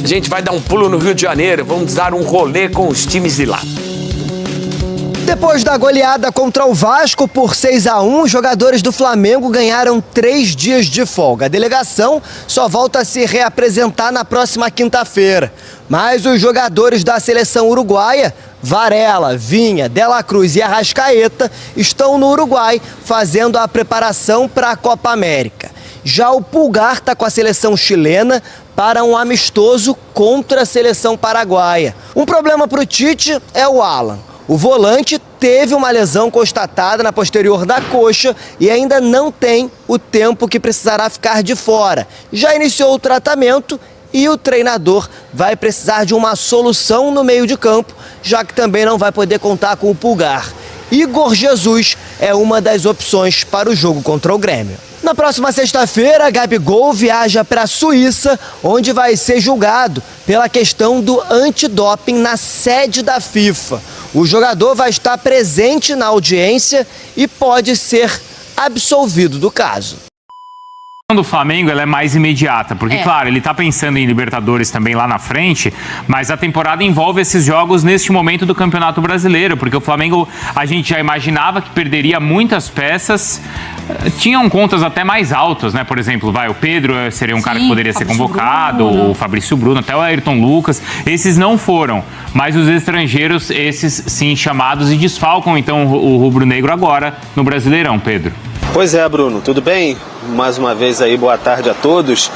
A gente vai dar um pulo no Rio de Janeiro, vamos dar um rolê com os times de lá. Depois da goleada contra o Vasco por 6-1, os jogadores do Flamengo ganharam 3 dias de folga. A delegação só volta a se reapresentar na próxima quinta-feira. Mas os jogadores da seleção uruguaia, Varela, Vinha, De La Cruz e Arrascaeta, estão no Uruguai fazendo a preparação para a Copa América. Já o Pulgar está com a seleção chilena para um amistoso contra a seleção paraguaia. Um problema para o Tite é o Alan. O volante teve uma lesão constatada na posterior da coxa e ainda não tem o tempo que precisará ficar de fora. Já iniciou o tratamento e o treinador vai precisar de uma solução no meio de campo, já que também não vai poder contar com o Pulgar. Igor Jesus é uma das opções para o jogo contra o Grêmio. Na próxima sexta-feira, Gabigol viaja para a Suíça, onde vai ser julgado pela questão do antidoping na sede da FIFA. O jogador vai estar presente na audiência e pode ser absolvido do caso. Do Flamengo ela é mais imediata, porque claro, ele tá pensando em Libertadores também lá na frente, mas a temporada envolve esses jogos neste momento do Campeonato Brasileiro, porque o Flamengo, a gente já imaginava que perderia muitas peças, tinham contas até mais altas, né? Por exemplo, o Pedro seria um cara que poderia ser convocado, o Fabrício Bruno, até o Ayrton Lucas, esses não foram, mas os estrangeiros, esses sim chamados e desfalcam então o rubro-negro agora no Brasileirão, Pedro. Pois é, Bruno, tudo bem? Mais uma vez aí, boa tarde a todos.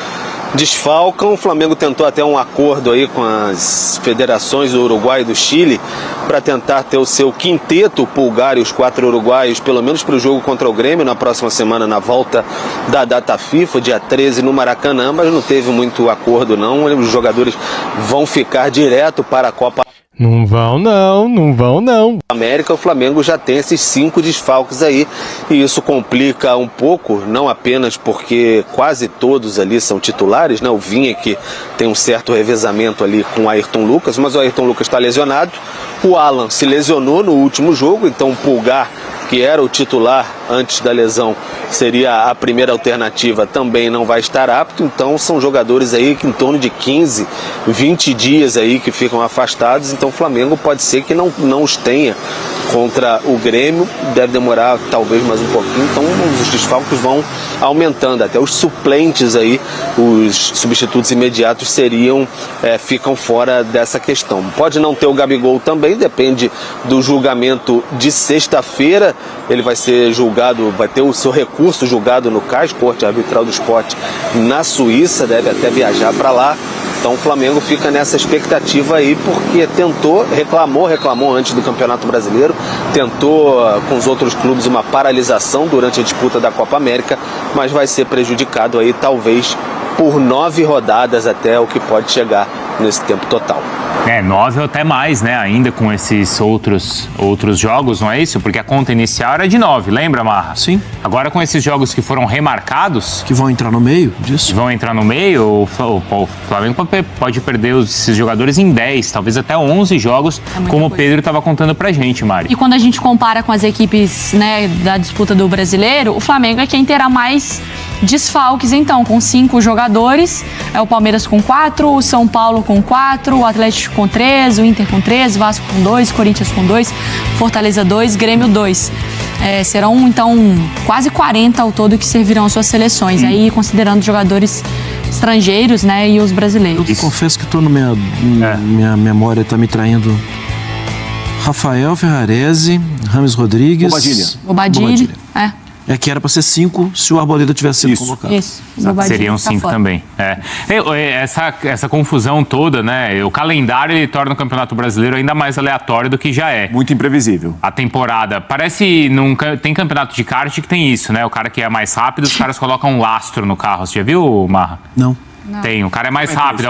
Desfalcam, o Flamengo tentou até um acordo aí com as federações do Uruguai e do Chile para tentar ter o seu quinteto, o Pulgar e os 4 uruguaios, pelo menos para o jogo contra o Grêmio na próxima semana, na volta da data FIFA, dia 13 no Maracanã, mas não teve muito acordo não, os jogadores vão ficar direto para a Copa Não vão não. América. O Flamengo já tem esses 5 desfalques aí e isso complica um pouco, não apenas porque quase todos ali são titulares, né? O Vinha que tem um certo revezamento ali com o Ayrton Lucas, mas o Ayrton Lucas está lesionado, o Alan se lesionou no último jogo, então o Pulgar, que era o titular antes da lesão, seria a primeira alternativa, também não vai estar apto, então são jogadores aí que em torno de 15, 20 dias aí que ficam afastados, então o Flamengo pode ser que não os tenha contra o Grêmio, deve demorar talvez mais um pouquinho, então os desfalques vão aumentando, até os suplentes aí, os substitutos imediatos ficam fora dessa questão. Pode não ter o Gabigol também, depende do julgamento de sexta-feira, ele vai ser julgado, vai ter o seu recurso julgado no CAS, Corte Arbitral do Esporte, na Suíça, deve até viajar para lá. Então o Flamengo fica nessa expectativa aí, porque reclamou antes do Campeonato Brasileiro, tentou com os outros clubes uma paralisação durante a disputa da Copa América, mas vai ser prejudicado aí talvez por 9 rodadas até o que pode chegar nesse tempo total. 9 ou até mais, né? Ainda com esses outros jogos, não é isso? Porque a conta inicial era de 9, lembra, Marra? Sim. Agora com esses jogos que foram remarcados... Que vão entrar no meio disso? O Flamengo pode perder esses jogadores em 10, talvez até 11 jogos, como o Pedro estava contando pra gente, Mari. E quando a gente compara com as equipes, né, da disputa do Brasileiro, o Flamengo é quem terá mais desfalques, então, com 5 jogadores. É o Palmeiras com 4, o São Paulo com 4, o Atlético com 3, o Inter com 3, Vasco com 2, Corinthians com 2, Fortaleza 2, Grêmio 2. Serão, então, quase 40 ao todo que servirão às suas seleções, aí considerando jogadores estrangeiros, né, e os brasileiros. Eu confesso que minha memória está me traindo. Rafael Ferrarese, Rames Rodrigues... Bobadilha. É que era para ser 5 se o Arboleda tivesse sido convocado. Isso. Seriam 5 também. Essa confusão toda, né? O calendário ele torna o Campeonato Brasileiro ainda mais aleatório do que já é. Muito imprevisível. A temporada. Parece. Tem campeonato de kart que tem isso, né? O cara que é mais rápido, os caras colocam um lastro no carro. Você já viu, Marra? Não. Tem, o cara é mais rápido,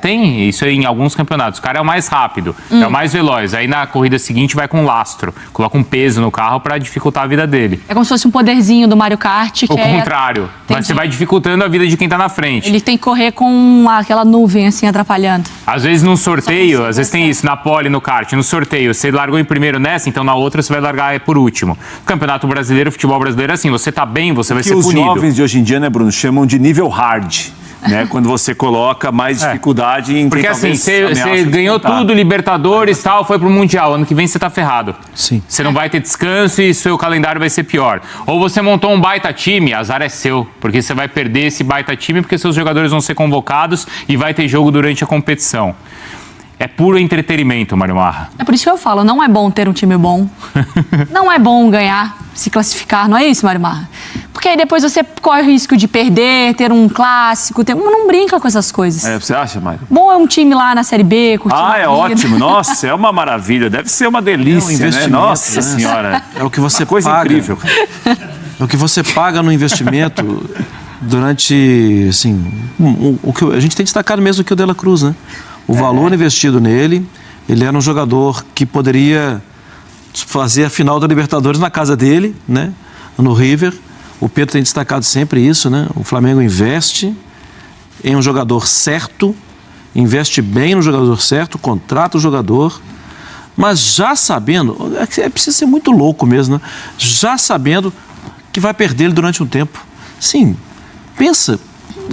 tem isso em alguns campeonatos, o cara é o mais rápido, é o mais veloz, aí na corrida seguinte vai com lastro, coloca um peso no carro pra dificultar a vida dele. É como se fosse um poderzinho do Mario Kart. O contrário, mas você vai dificultando a vida de quem tá na frente. Ele tem que correr com aquela nuvem assim atrapalhando. Às vezes num sorteio, às vezes tem isso, na pole, no kart, no sorteio, você largou em primeiro nessa, então na outra você vai largar por último. O Campeonato Brasileiro, o futebol brasileiro é assim, você tá bem, você vai ser punido. O que os jovens de hoje em dia, né, Bruno, chamam de nível hard. né? Quando você coloca mais dificuldade em... Porque assim, você ganhou tudo, Libertadores e tal, foi pro Mundial. Ano que vem você tá ferrado. Sim. Você não vai ter descanso e seu calendário vai ser pior. Ou você montou um baita time, azar é seu. Porque você vai perder esse baita time porque seus jogadores vão ser convocados e vai ter jogo durante a competição. É puro entretenimento, Mário Marra. É por isso que eu falo, não é bom ter um time bom. Não é bom ganhar, se classificar, não é isso, Mário Marra? Porque aí depois você corre o risco de perder, ter um clássico, não brinca com essas coisas. Você acha, Mário? Bom é um time lá na Série B, curtindo a É vida. ótimo. Nossa, é uma maravilha. Deve ser uma delícia, né? Nossa Senhora. É o que você coisa paga. incrível. É o que você paga no investimento durante, assim, o que a gente tem destacado mesmo que o De La Cruz, né? O valor investido nele, ele era um jogador que poderia fazer a final da Libertadores na casa dele, né? No River. O Pedro tem destacado sempre isso, né? O Flamengo investe em um jogador certo, investe bem no jogador certo, contrata o jogador, mas já sabendo, precisa ser muito louco mesmo, né? Já sabendo que vai perder ele durante um tempo. Sim, pensa,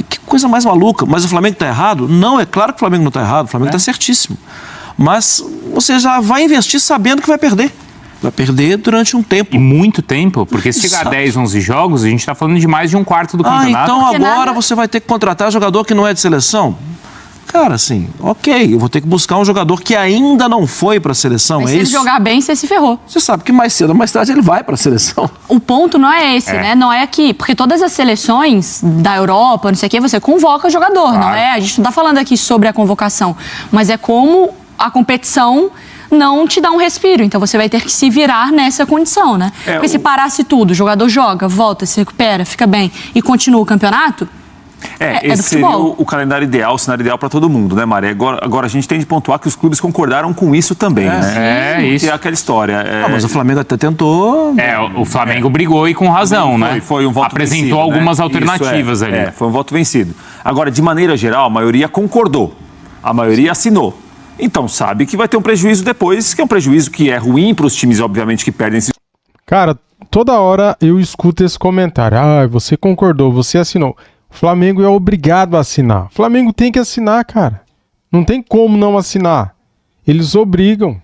que coisa mais maluca. Mas o Flamengo está errado? Não, é claro que o Flamengo não está errado, o Flamengo está certíssimo. Mas você já vai investir sabendo que vai perder. Vai perder durante um tempo. E muito tempo, porque se chegar a 10, 11 jogos, a gente está falando de mais de um quarto do campeonato. Então agora você vai ter que contratar jogador que não é de seleção? Cara, assim, ok, eu vou ter que buscar um jogador que ainda não foi para a seleção, Mas é se ele isso? jogar bem, você se ferrou. Você sabe que mais cedo ou mais tarde ele vai para a seleção. O ponto não é esse, né? Não é que... Porque todas as seleções da Europa, não sei o quê, você convoca o jogador, não é? A gente não tá falando aqui sobre a convocação, mas é como a competição não te dá um respiro. Então você vai ter que se virar nessa condição, né? Porque se parasse tudo, o jogador joga, volta, se recupera, fica bem e continua o campeonato... Esse seria o calendário ideal, o cenário ideal para todo mundo, né, Mari? Agora a gente tem de pontuar que os clubes concordaram com isso também, né? Isso. E é aquela história. Mas o Flamengo até tentou... O Flamengo brigou e com razão, né? Foi um voto apresentou vencido, algumas né? alternativas ali. Foi um voto vencido. Agora, de maneira geral, a maioria concordou. A maioria assinou. Então sabe que vai ter um prejuízo depois, que é um prejuízo que é ruim para os times, obviamente, que perdem esse... Cara, toda hora eu escuto esse comentário. Você concordou, você assinou. O Flamengo é obrigado a assinar. O Flamengo tem que assinar, cara. Não tem como não assinar. Eles obrigam.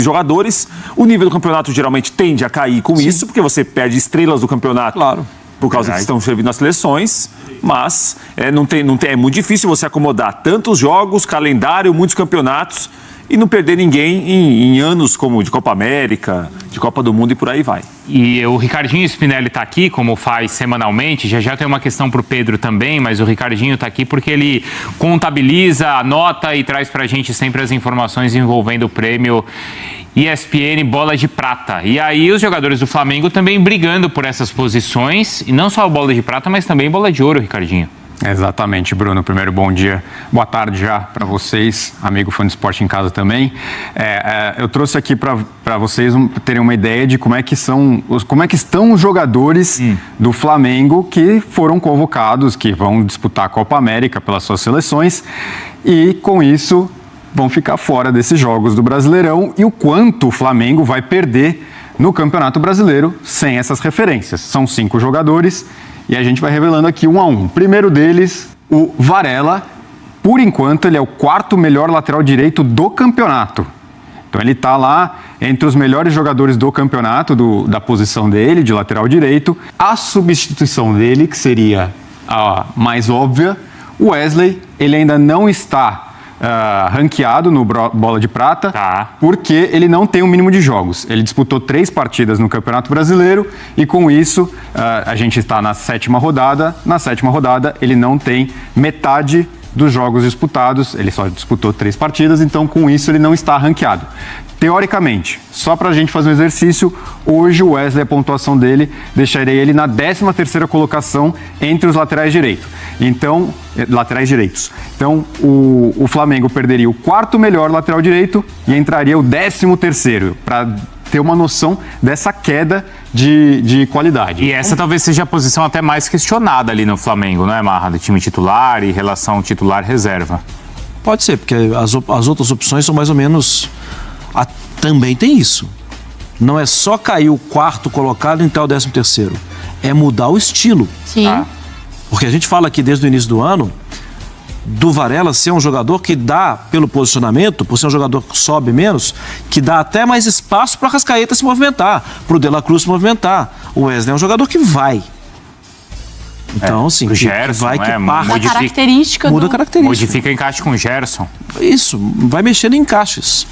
Jogadores, o nível do campeonato geralmente tende a cair com isso, porque você perde estrelas do campeonato. Claro. Por causa que estão servindo as seleções, mas é muito difícil você acomodar tantos jogos, calendário, muitos campeonatos e não perder ninguém em anos como de Copa América, de Copa do Mundo e por aí vai. E o Ricardinho Spinelli está aqui, como faz semanalmente. Já tem uma questão para o Pedro também, mas o Ricardinho está aqui porque ele contabiliza, anota e traz para a gente sempre as informações envolvendo o prêmio ESPN Bola de Prata. E aí os jogadores do Flamengo também brigando por essas posições, e não só a Bola de Prata, mas também Bola de Ouro, Ricardinho. Exatamente, Bruno. Primeiro, bom dia. Boa tarde já para vocês, amigo fã de esporte em casa também. Eu trouxe aqui para vocês terem uma ideia de como é que estão os jogadores do Flamengo que foram convocados, que vão disputar a Copa América pelas suas seleções e, com isso, vão ficar fora desses jogos do Brasileirão e o quanto o Flamengo vai perder no Campeonato Brasileiro sem essas referências. São 5 jogadores. E a gente vai revelando aqui um a um. Primeiro deles, o Varela. Por enquanto, ele é o 4º melhor lateral direito do campeonato. Então, ele está lá entre os melhores jogadores do campeonato, da posição dele, de lateral direito. A substituição dele, que seria a mais óbvia, o Wesley, ele ainda não está ranqueado no Bola de Prata, porque ele não tem o mínimo de jogos. Ele disputou 3 partidas no Campeonato Brasileiro e com isso a gente está na 7ª rodada. Na 7ª rodada ele não tem metade dos jogos disputados, ele só disputou 3 partidas, então com isso ele não está ranqueado. Teoricamente, só para a gente fazer um exercício, hoje o Wesley, a pontuação dele, deixaria ele na 13ª colocação entre os laterais direitos. Então, o Flamengo perderia o 4º melhor lateral direito e entraria o 13º, para ter uma noção dessa queda de qualidade. E essa talvez seja a posição até mais questionada ali no Flamengo, não é, Marra? Do time titular e relação titular-reserva. Pode ser, porque as outras opções são mais ou menos... Também tem isso. Não é só cair o 4º colocado e entrar o 13º. É mudar o estilo. Sim. Porque a gente fala aqui desde o início do ano do Varela ser um jogador que dá, pelo posicionamento, por ser um jogador que sobe menos, que dá até mais espaço para a Arrascaeta se movimentar, para o De La Cruz se movimentar. O Wesley é um jogador que vai. Então, assim, o Gerson, vai que parte. Muda a característica. Modifica o encaixe com o Gerson. Isso, vai mexendo em encaixes.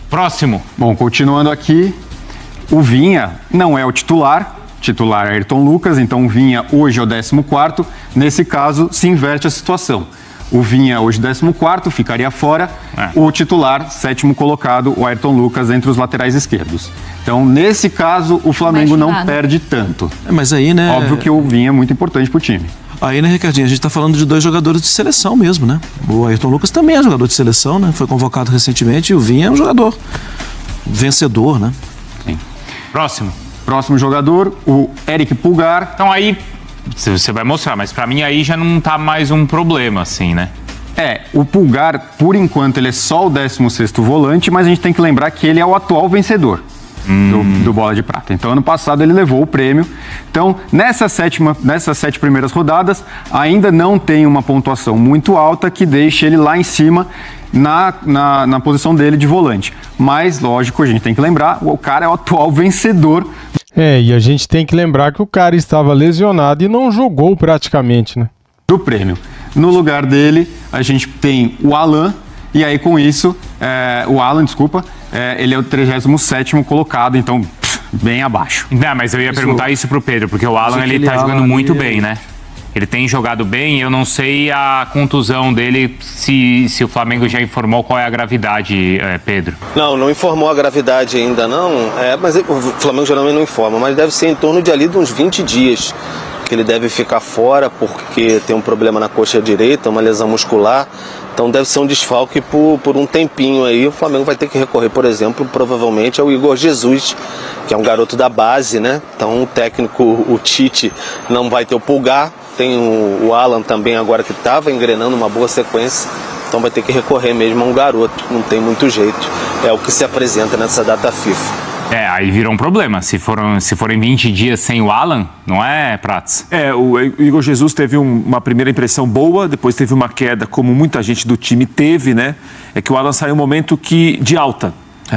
Próximo. Bom, continuando aqui, o Vinha não é o titular é Ayrton Lucas, então o Vinha hoje é o 14º. Nesse caso, se inverte a situação. O Vinha hoje 14º, ficaria fora. O titular, 7º colocado, o Ayrton Lucas, entre os laterais esquerdos. Então, nesse caso, o Flamengo não perde tanto. Mas aí, né? Óbvio que o Vinha é muito importante pro time. Aí, né, Ricardinho, a gente tá falando de 2 jogadores de seleção mesmo, né? O Ayrton Lucas também é jogador de seleção, né? Foi convocado recentemente e o Vinha é um jogador vencedor, né? Sim. Próximo jogador, o Eric Pulgar. Então aí, você vai mostrar, mas pra mim aí já não tá mais um problema, assim, né? O Pulgar, por enquanto, ele é só o 16º volante, mas a gente tem que lembrar que ele é o atual vencedor do Bola de Prata. Então, ano passado ele levou o prêmio. Então, nessas 7 primeiras rodadas, ainda não tem uma pontuação muito alta que deixe ele lá em cima na posição dele de volante. Mas, lógico, a gente tem que lembrar, o cara é o atual vencedor. E a gente tem que lembrar que o cara estava lesionado e não jogou praticamente, né? Do prêmio. No lugar dele, a gente tem o Alan, e aí com isso, o Alan, ele é o 37º colocado, então bem abaixo. Não, mas eu ia perguntar isso pro Pedro, porque o Alan, ele tá jogando muito bem, né? Ele tem jogado bem, eu não sei a contusão dele, se o Flamengo já informou qual é a gravidade, Pedro. Não informou a gravidade ainda não, mas o Flamengo geralmente não informa, mas deve ser em torno de uns 20 dias que ele deve ficar fora, porque tem um problema na coxa direita, uma lesão muscular, então deve ser um desfalque por um tempinho aí. O Flamengo vai ter que recorrer, por exemplo, provavelmente ao Igor Jesus, que é um garoto da base, né? Então o técnico, o Tite, não vai ter o Pulgar. Tem o Alan também agora que estava engrenando uma boa sequência, então vai ter que recorrer mesmo a um garoto, não tem muito jeito, é o que se apresenta nessa data FIFA. Aí virou um problema, se forem 20 dias sem o Alan, não é, Prats? O Igor Jesus teve uma primeira impressão boa, depois teve uma queda, como muita gente do time teve, né? É que o Alan saiu um momento de alta.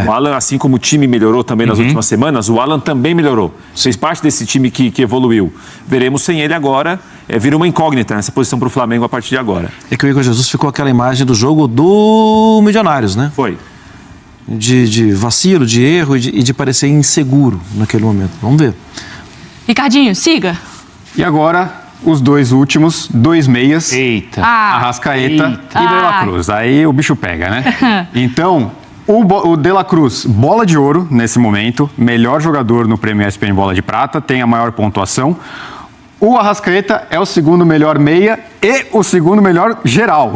O Alan, assim como o time melhorou também nas últimas semanas, o Alan também melhorou. Fez parte desse time que evoluiu. Veremos sem ele agora, vira uma incógnita nessa posição para o Flamengo a partir de agora. É que o Igor Jesus ficou aquela imagem do jogo do Milionários, né? Foi. De vacilo, de erro e de parecer inseguro naquele momento. Vamos ver. Ricardinho, siga. E agora, os 2 últimos, 2 meias. Eita. Arrascaeta e De La Cruz. Aí o bicho pega, né? Então, o De La Cruz, bola de ouro nesse momento, melhor jogador no Prêmio ESPN Bola de Prata, tem a maior pontuação. O Arrascaeta é o 2º melhor meia e o 2º melhor geral.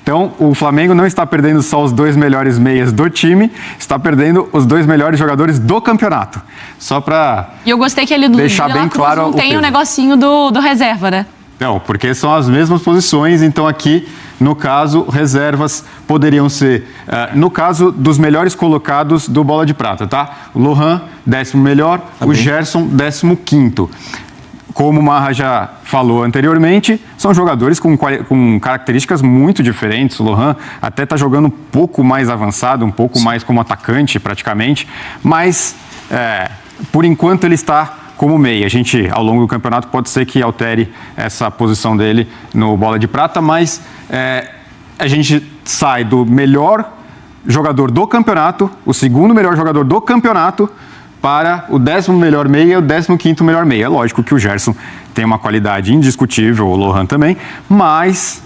Então, o Flamengo não está perdendo só os 2 melhores meias do time, está perdendo os 2 melhores jogadores do campeonato. Só para E eu gostei que ele deixar bem claro não tem o negocinho do reserva, né? Não, porque são as mesmas posições, então aqui, no caso, reservas poderiam ser, no caso dos melhores colocados do Bola de Prata, tá? O Lohan, 10º melhor, o Gerson, 15º. Como o Marra já falou anteriormente, são jogadores com características muito diferentes. O Lohan até está jogando um pouco mais avançado, um pouco mais como atacante praticamente, mas por enquanto ele está como meia. A gente, ao longo do campeonato, pode ser que altere essa posição dele no Bola de Prata, mas a gente sai do melhor jogador do campeonato, o 2º melhor jogador do campeonato, para o 10º melhor meia e o 15º melhor meia. Lógico que o Gerson tem uma qualidade indiscutível, o Lohan também, mas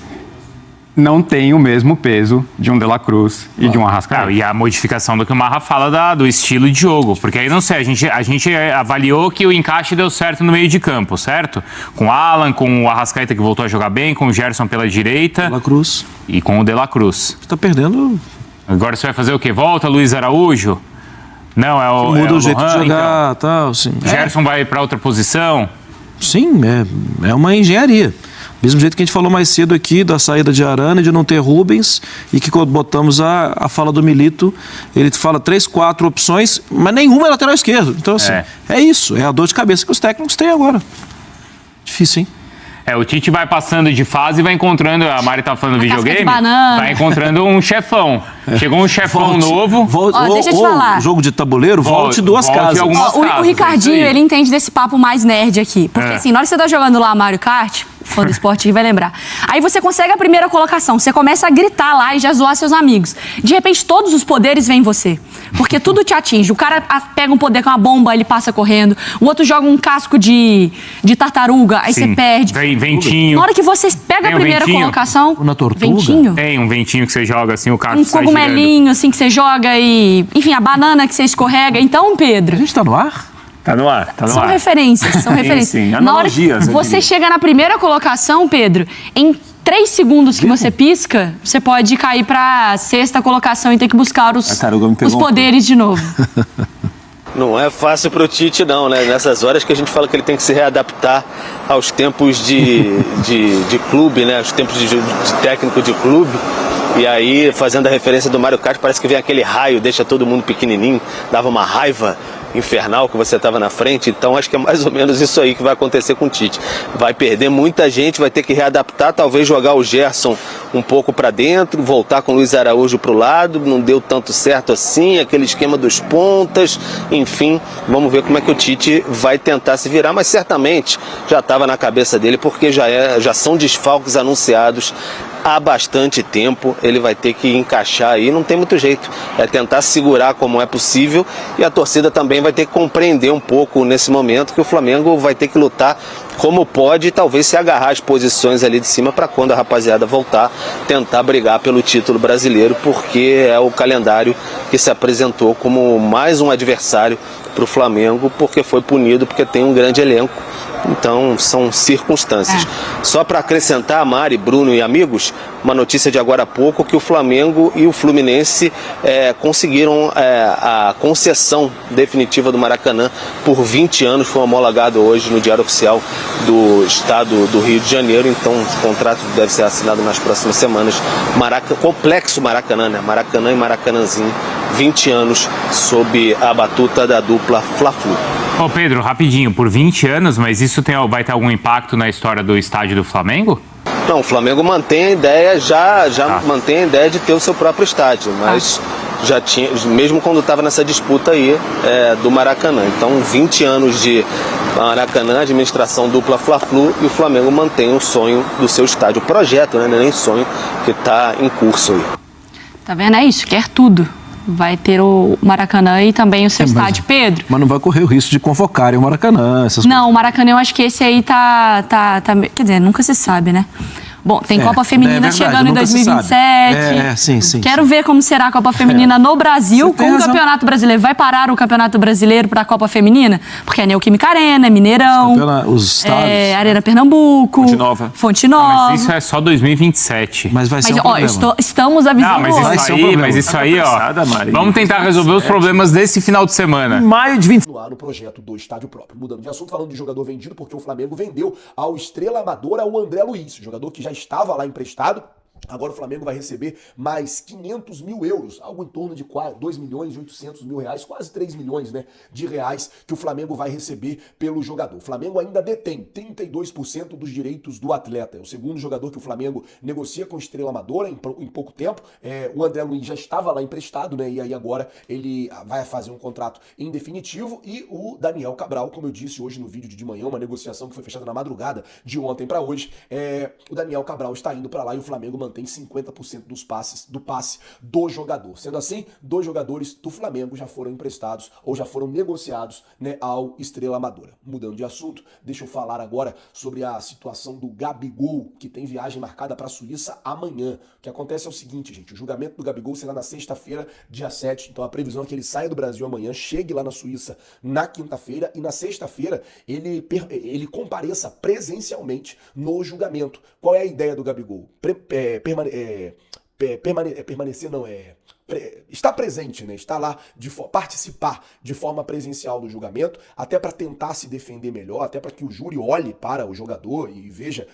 não tem o mesmo peso de um De La Cruz e de um Arrascaeta. E a modificação do que o Marra fala do estilo de jogo, porque aí não sei, a gente avaliou que o encaixe deu certo no meio de campo, certo? Com o Alan, com o Arrascaeta que voltou a jogar bem, com o Gerson pela direita. De La Cruz. E com o De La Cruz. Você tá perdendo... Agora você vai fazer o quê? Volta Luiz Araújo? Não, muda o jeito Lohan, de jogar, então. tal, sim. Gerson vai para outra posição? Sim, é uma engenharia. Mesmo jeito que a gente falou mais cedo aqui da saída de Arana, de não ter Rubens, e que quando botamos a fala do Milito, ele fala 3, 4 opções, mas nenhuma é lateral esquerdo. Então, assim, é isso, é a dor de cabeça que os técnicos têm agora. Difícil, hein? O Tite vai passando de fase e vai encontrando, a Mari tá falando do videogame, vai encontrando um chefão. Chegou um chefão novo. Deixa eu te falar. Jogo de tabuleiro, volte duas casas. O Ricardinho, ele entende desse papo mais nerd aqui. Porque assim, na hora que você tá jogando lá Mario Kart, fã do esporte vai lembrar. Aí você consegue a primeira colocação, você começa a gritar lá e já zoar seus amigos. De repente, todos os poderes vêm em você. Porque tudo te atinge. O cara pega um poder com uma bomba, ele passa correndo. O outro joga um casco de tartaruga, aí você perde. Vem ventinho. Na hora que você pega a primeira colocação... Na tortuga? Ventinho? Tem um ventinho que você joga assim, o carro Um cogumelinho assim que você joga e... Enfim, a banana que você escorrega. Então, Pedro... A gente tá no ar? Tá no ar, tá no São ar. referências, são referências. Sim, na hora que analogias, eu você diria. chega na primeira colocação, Pedro, em 3 segundos que você pisca, você pode cair pra 6ª colocação e ter que buscar os poderes de novo. Não é fácil pro Tite não, né? Nessas horas que a gente fala que ele tem que se readaptar aos tempos de clube, né? Os tempos de técnico de clube. E aí, fazendo a referência do Mario Kart, parece que vem aquele raio, deixa todo mundo pequenininho, dava uma raiva infernal que você estava na frente. Então acho que é mais ou menos isso aí que vai acontecer com o Tite. Vai perder muita gente, vai ter que readaptar, talvez jogar o Gerson um pouco para dentro, voltar com o Luiz Araújo para o lado, não deu tanto certo assim, aquele esquema dos pontas, enfim, vamos ver como é que o Tite vai tentar se virar, mas certamente já estava na cabeça dele, porque já são desfalques anunciados há bastante tempo, ele vai ter que encaixar aí, não tem muito jeito, é tentar segurar como é possível, e a torcida também vai ter que compreender um pouco nesse momento que o Flamengo vai ter que lutar como pode e talvez se agarrar às posições ali de cima para quando a rapaziada voltar, tentar brigar pelo título brasileiro, porque é o calendário que se apresentou como mais um adversário para o Flamengo, porque foi punido, porque tem um grande elenco. Então são circunstâncias. Só para acrescentar, Mari, Bruno e amigos, uma notícia de agora há pouco, que o Flamengo e o Fluminense conseguiram a concessão definitiva do Maracanã por 20 anos, foi homologado hoje no Diário Oficial do Estado do Rio de Janeiro, então o contrato deve ser assinado nas próximas semanas. Complexo Maracanã, né? Maracanã e Maracanãzinho, 20 anos sob a batuta da dupla Fla-Flu. Ô Pedro, rapidinho, por 20 anos, mas isso vai ter algum impacto na história do estádio do Flamengo? Não, o Flamengo mantém a ideia, mantém a ideia de ter o seu próprio estádio, mas já tinha, mesmo quando estava nessa disputa aí do Maracanã. Então, 20 anos de Maracanã, administração dupla Fla-Flu, e o Flamengo mantém o sonho do seu estádio. O projeto, né, nem sonho, que está em curso aí. Tá vendo? É isso, quer tudo. Vai ter o Maracanã e também o seu estádio, Pedro. Mas não vai correr o risco de convocarem o Maracanã, essas coisas. Não, o Maracanã eu acho que esse aí tá... Quer dizer, nunca se sabe, né? Bom, tem Copa Feminina chegando em 2027. Sim. Quero ver como será a Copa Feminina no Brasil com o Campeonato Brasileiro. Vai parar o Campeonato Brasileiro para a Copa Feminina? Porque é Neoquímica Arena, Mineirão, os estádios, Arena Pernambuco, Fonte Nova. Mas isso é só 2027. Mas vai ser um problema. Estamos avisando. Mas isso aí, ó. Vamos tentar resolver os problemas desse final de semana. Em maio de 20... No projeto do estádio próprio. Mudando de assunto, falando de jogador vendido, porque o Flamengo vendeu ao Estrela Amadora o André Luiz, jogador que já estava lá emprestado. Agora o Flamengo vai receber mais 500 mil euros, algo em torno de 2 milhões e 800 mil reais, quase 3 milhões, né, de reais que o Flamengo vai receber pelo jogador. O Flamengo ainda detém 32% dos direitos do atleta. É o segundo jogador que o Flamengo negocia com Estrela Amadora em pouco tempo. O André Luiz já estava lá emprestado, né, e aí agora ele vai fazer um contrato em definitivo. E o Daniel Cabral, como eu disse hoje no vídeo de manhã, uma negociação que foi fechada na madrugada de ontem para hoje, o Daniel Cabral está indo para lá e o Flamengo mantém 50% do passe do jogador. Sendo assim, 2 jogadores do Flamengo já foram emprestados ou já foram negociados, né, ao Estrela Amadora. Mudando de assunto, deixa eu falar agora sobre a situação do Gabigol, que tem viagem marcada para a Suíça amanhã. O que acontece é o seguinte, gente, o julgamento do Gabigol será na sexta-feira, dia 7, então a previsão é que ele saia do Brasil amanhã, chegue lá na Suíça na quinta-feira e na sexta-feira ele compareça presencialmente no julgamento. Qual é a ideia do Gabigol? Estar presente, né? Estar lá, participar de forma presencial do julgamento, até para tentar se defender melhor, até para que o júri olhe para o jogador e veja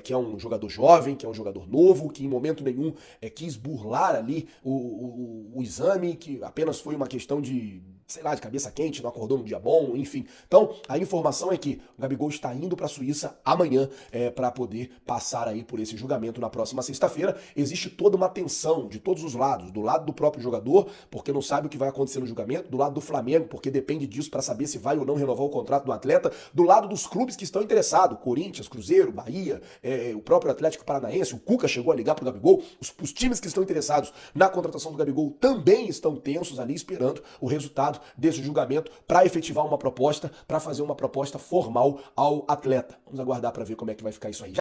que é um jogador jovem, que é um jogador novo, que em momento nenhum quis burlar ali o exame, que apenas foi uma questão de sei lá, de cabeça quente, não acordou num dia bom, enfim. Então, a informação é que o Gabigol está indo para a Suíça amanhã para poder passar aí por esse julgamento na próxima sexta-feira. Existe toda uma tensão de todos os lados, do lado do próprio jogador, porque não sabe o que vai acontecer no julgamento, do lado do Flamengo, porque depende disso para saber se vai ou não renovar o contrato do atleta, do lado dos clubes que estão interessados, Corinthians, Cruzeiro, Bahia, o próprio Atlético Paranaense, o Cuca chegou a ligar pro Gabigol, os times que estão interessados na contratação do Gabigol também estão tensos ali esperando o resultado desse julgamento para efetivar uma proposta, para fazer uma proposta formal ao atleta. Vamos aguardar para ver como é que vai ficar isso aí.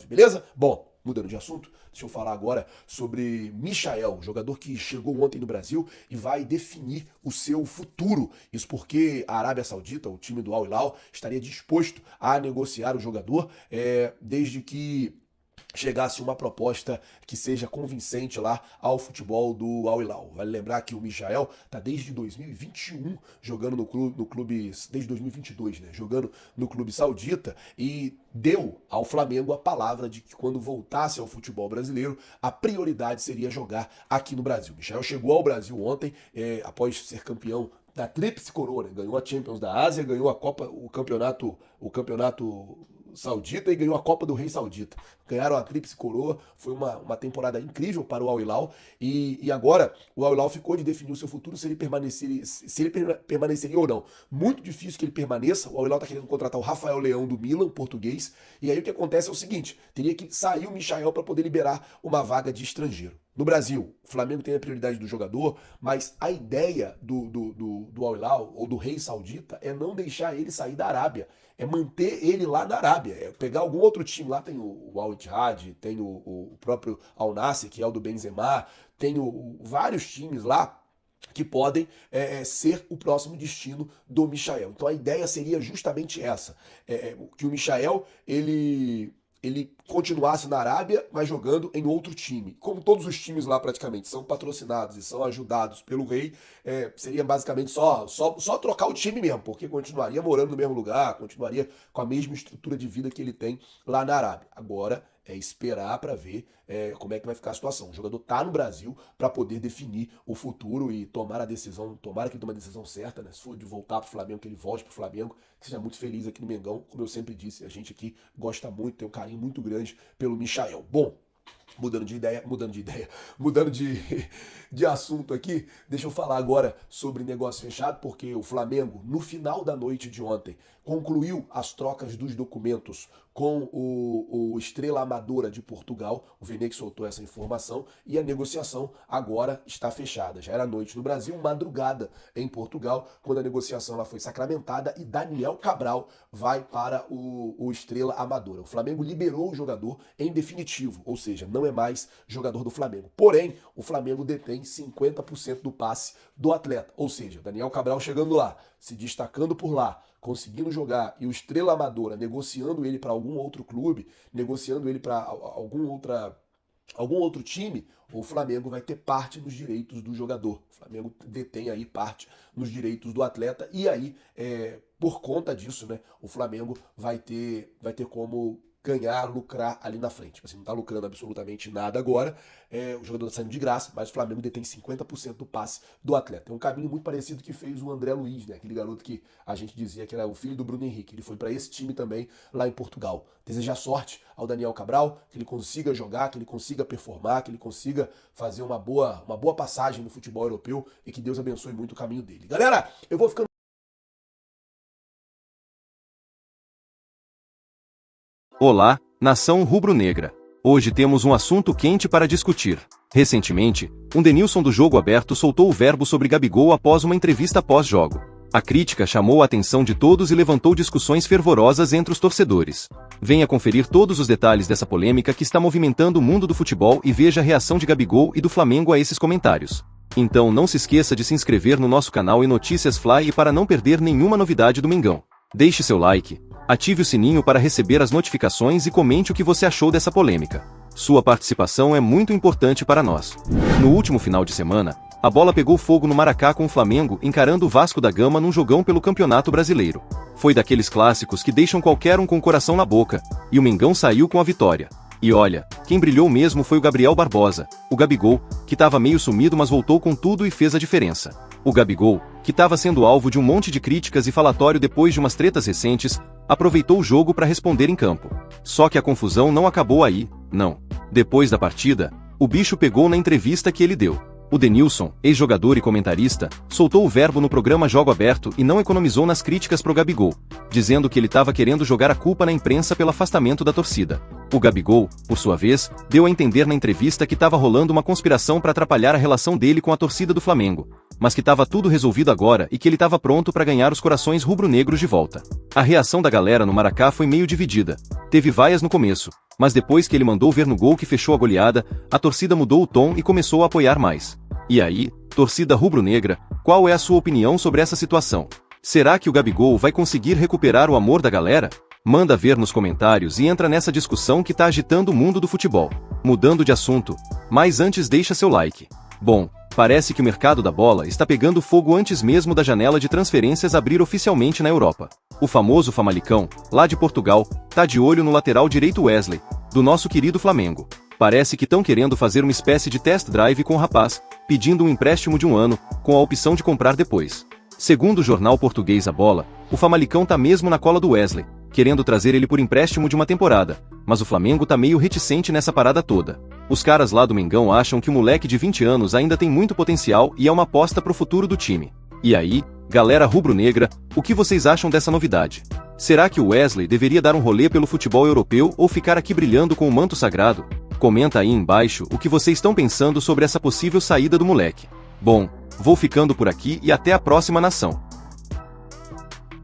Beleza? Bom, mudando de assunto, deixa eu falar agora sobre Michael, jogador que chegou ontem no Brasil e vai definir o seu futuro. Isso porque a Arábia Saudita, o time do Al Hilal, estaria disposto a negociar o jogador desde que chegasse uma proposta que seja convincente lá ao futebol do Al Hilal. Vale lembrar que o Michael está desde 2021 jogando no clube, desde 2022, né, jogando no clube saudita, e deu ao Flamengo a palavra de que quando voltasse ao futebol brasileiro, a prioridade seria jogar aqui no Brasil. Michael chegou ao Brasil ontem, após ser campeão da Tríplice Coroa, né? Ganhou a Champions da Ásia, ganhou a Copa, o campeonato saudita e ganhou a Copa do Rei Saudita. Ganharam a Tríplice Coroa, foi uma temporada incrível para o Al Hilal, e agora o Al Hilal ficou de definir o seu futuro, se ele permaneceria ou não. Muito difícil que ele permaneça. O Al Hilal está querendo contratar o Rafael Leão do Milan, português, e aí o que acontece é o seguinte: teria que sair o Michael para poder liberar uma vaga de estrangeiro. No Brasil, o Flamengo tem a prioridade do jogador, mas a ideia do Al Hilal ou do Rei Saudita é não deixar ele sair da Arábia, é manter ele lá na Arábia, é pegar algum outro time. Lá tem o Al Ittihad, tem o próprio Al Nassr, que é o do Benzema, tem vários times lá que podem ser o próximo destino do Michael. Então a ideia seria justamente essa, que o Michael ele continuasse na Arábia, mas jogando em outro time. Como todos os times lá praticamente são patrocinados e são ajudados pelo rei, seria basicamente só trocar o time mesmo, porque continuaria morando no mesmo lugar, continuaria com a mesma estrutura de vida que ele tem lá na Arábia. Agora é esperar para ver como é que vai ficar a situação. O jogador está no Brasil para poder definir o futuro e tomar a decisão, tomara que ele tome a decisão certa, né? Se for de voltar para o Flamengo, que ele volte para o Flamengo, que seja muito feliz aqui no Mengão. Como eu sempre disse, a gente aqui gosta muito, tem um carinho muito grande pelo Michael. Bom, mudando de assunto aqui, deixa eu falar agora sobre negócio fechado, porque o Flamengo, no final da noite de ontem, concluiu as trocas dos documentos com o Estrela Amadora de Portugal. O Vene que soltou essa informação, e a negociação agora está fechada. Já era noite no Brasil, madrugada em Portugal, quando a negociação lá foi sacramentada, e Daniel Cabral vai para o Estrela Amadora. O Flamengo liberou o jogador em definitivo, ou seja, não é mais jogador do Flamengo. Porém, o Flamengo detém 50% do passe do atleta, ou seja, Daniel Cabral chegando lá, se destacando por lá, conseguindo jogar, e o Estrela Amadora negociando ele para algum outro clube, negociando ele para algum outro time, o Flamengo vai ter parte nos direitos do jogador. O Flamengo detém aí parte nos direitos do atleta, e aí, por conta disso, né, o Flamengo vai ter como ganhar, lucrar ali na frente. Tipo assim, não tá lucrando absolutamente nada agora, o jogador tá saindo de graça, mas o Flamengo detém 50% do passe do atleta. É um caminho muito parecido que fez o André Luiz, né? Aquele garoto que a gente dizia que era o filho do Bruno Henrique. Ele foi para esse time também lá em Portugal. Desejar sorte ao Daniel Cabral, que ele consiga jogar, que ele consiga performar, que ele consiga fazer uma boa passagem no futebol europeu, e que Deus abençoe muito o caminho dele. Galera, eu vou ficando... Olá, nação rubro-negra. Hoje temos um assunto quente para discutir. Recentemente, um Denilson do Jogo Aberto soltou o verbo sobre Gabigol após uma entrevista pós-jogo. A crítica chamou a atenção de todos e levantou discussões fervorosas entre os torcedores. Venha conferir todos os detalhes dessa polêmica que está movimentando o mundo do futebol e veja a reação de Gabigol e do Flamengo a esses comentários. Então não se esqueça de se inscrever no nosso canal e Notícias Fly para não perder nenhuma novidade do Mengão. Deixe seu like, ative o sininho para receber as notificações e comente o que você achou dessa polêmica. Sua participação é muito importante para nós. No último final de semana, a bola pegou fogo no Maracá com o Flamengo encarando o Vasco da Gama num jogão pelo Campeonato Brasileiro. Foi daqueles clássicos que deixam qualquer um com o coração na boca, e o Mengão saiu com a vitória. E olha, quem brilhou mesmo foi o Gabriel Barbosa, o Gabigol, que estava meio sumido mas voltou com tudo e fez a diferença. O Gabigol, que que estava sendo alvo de um monte de críticas e falatório depois de umas tretas recentes, aproveitou o jogo para responder em campo. Só que a confusão não acabou aí, não. Depois da partida, o bicho pegou na entrevista que ele deu. O Denilson, ex-jogador e comentarista, soltou o verbo no programa Jogo Aberto e não economizou nas críticas pro Gabigol, dizendo que ele estava querendo jogar a culpa na imprensa pelo afastamento da torcida. O Gabigol, por sua vez, deu a entender na entrevista que estava rolando uma conspiração para atrapalhar a relação dele com a torcida do Flamengo, mas que estava tudo resolvido agora e que ele estava pronto para ganhar os corações rubro-negros de volta. A reação da galera no Maracá foi meio dividida. Teve vaias no começo, mas depois que ele mandou ver no gol que fechou a goleada, a torcida mudou o tom e começou a apoiar mais. E aí, torcida rubro-negra, qual é a sua opinião sobre essa situação? Será que o Gabigol vai conseguir recuperar o amor da galera? Manda ver nos comentários e entra nessa discussão que tá agitando o mundo do futebol. Mudando de assunto, mas antes deixa seu like. Bom, parece que o mercado da bola está pegando fogo antes mesmo da janela de transferências abrir oficialmente na Europa. O famoso Famalicão, lá de Portugal, tá de olho no lateral direito Wesley, do nosso querido Flamengo. Parece que estão querendo fazer uma espécie de test drive com o rapaz, pedindo um empréstimo de 1 ano, com a opção de comprar depois. Segundo o jornal português A Bola, o Famalicão tá mesmo na cola do Wesley, querendo trazer ele por empréstimo de uma temporada, mas o Flamengo tá meio reticente nessa parada toda. Os caras lá do Mengão acham que o moleque de 20 anos ainda tem muito potencial e é uma aposta pro futuro do time. E aí, galera rubro-negra, o que vocês acham dessa novidade? Será que o Wesley deveria dar um rolê pelo futebol europeu ou ficar aqui brilhando com o manto sagrado? Comenta aí embaixo o que vocês estão pensando sobre essa possível saída do moleque. Bom, vou ficando por aqui e até a próxima, nação.